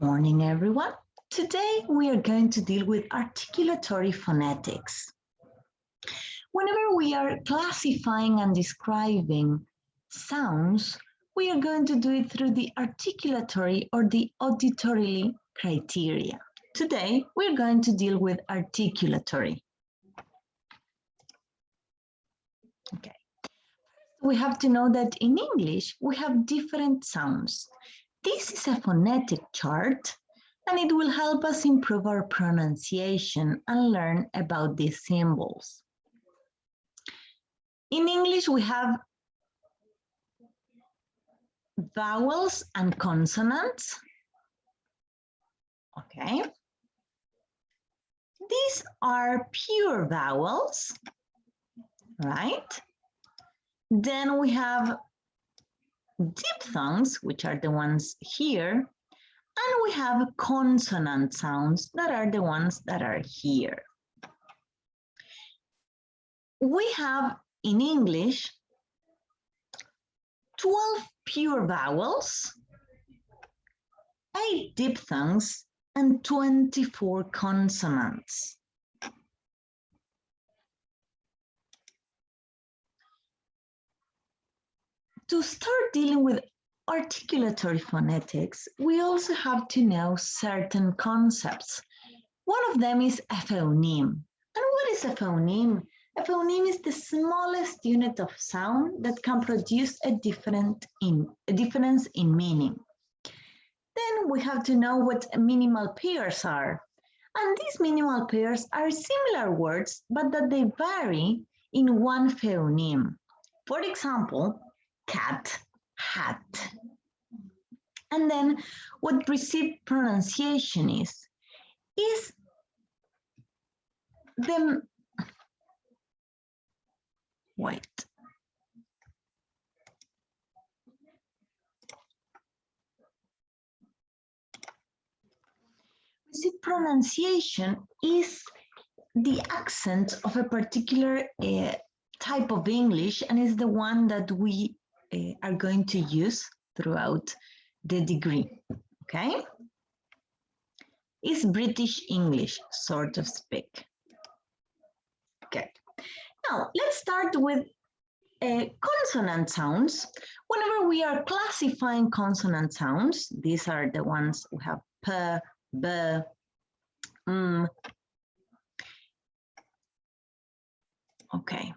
Morning, everyone. Today we are going to deal with articulatory phonetics. Whenever we are classifying and describing sounds, we are going to do it through the articulatory or the auditory criteria. Today we're going to deal with articulatory. Okay. We have to know that in English we have different sounds. This is a phonetic chart, and it will help us improve our pronunciation and learn about these symbols. In English, we have vowels and consonants. Okay. These are pure vowels, right? Then we have diphthongs, which are the ones here, and we have consonant sounds that are the ones that are here. We have in English 12 pure vowels, 8 diphthongs, and 24 consonants. To start dealing with articulatory phonetics, we also have to know certain concepts. One of them is a phoneme. And what is a phoneme? A phoneme is the smallest unit of sound that can produce a difference in meaning. Then we have to know what minimal pairs are. And these minimal pairs are similar words, but that they vary in one phoneme. For example, cat, hat. And then what received pronunciation is the, wait. Received pronunciation is the accent of a particular type of English, and is the one that we are going to use throughout the degree, okay? It's British English, sort of speak. Okay, now let's start with consonant sounds. Whenever we are classifying consonant sounds, these are the ones we have p, b, okay.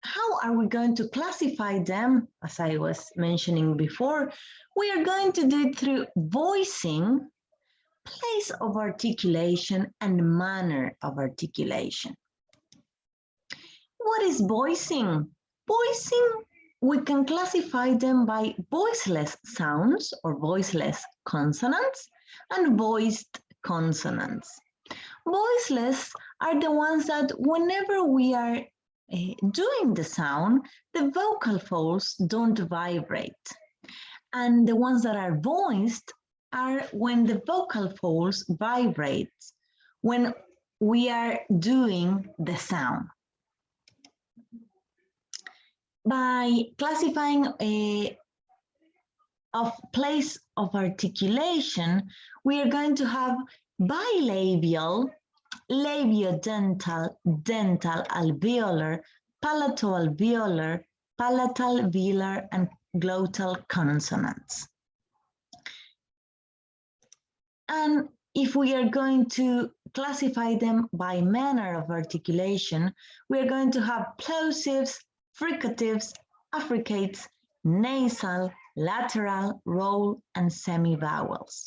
How are we going to classify them? As I was mentioning before, we are going to do it through voicing, place of articulation, and manner of articulation. What is voicing? Voicing, we can classify them by voiceless sounds or voiceless consonants and voiced consonants. Voiceless are the ones that whenever we are doing the sound, the vocal folds don't vibrate. And the ones that are voiced are when the vocal folds vibrate when we are doing the sound. By classifying of place of articulation, we are going to have bilabial, labiodental, dental alveolar, palato-alveolar, palatal-velar, and glottal consonants. And if we are going to classify them by manner of articulation, we are going to have plosives, fricatives, affricates, nasal, lateral, roll, and semivowels.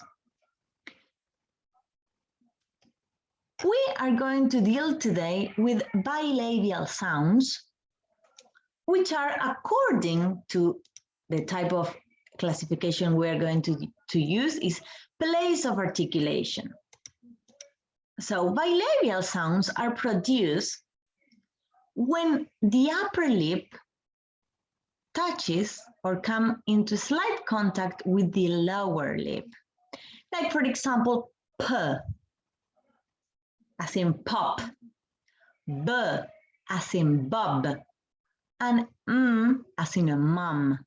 We are going to deal today with bilabial sounds, which are according to the type of classification we are going to use is place of articulation. So bilabial sounds are produced when the upper lip touches or come into slight contact with the lower lip. Like for example, p, as in pop, b, as in bob, and as in a mum.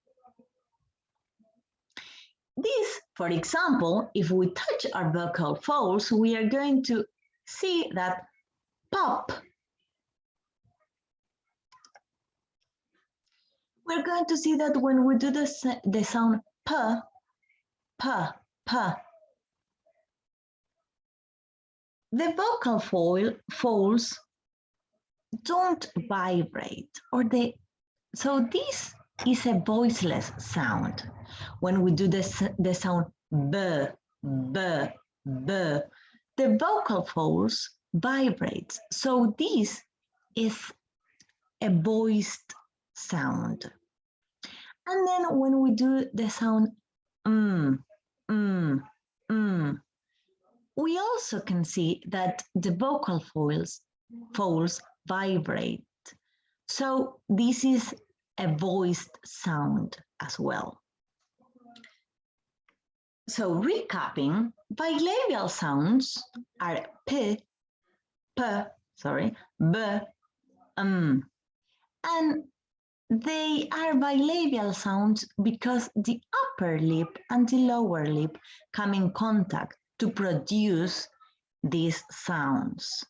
This, for example, if we touch our vocal folds, we are going to see that pop. We're going to see that when we do the sound p, p, p, the vocal folds don't vibrate, so this is a voiceless sound. When we do the sound b, b, b, the vocal folds vibrate. So this is a voiced sound. And then when we do the sound we also can see that the vocal folds vibrate. So this is a voiced sound as well. So recapping, bilabial sounds are p, b, and they are bilabial sounds because the upper lip and the lower lip come in contact to produce these sounds.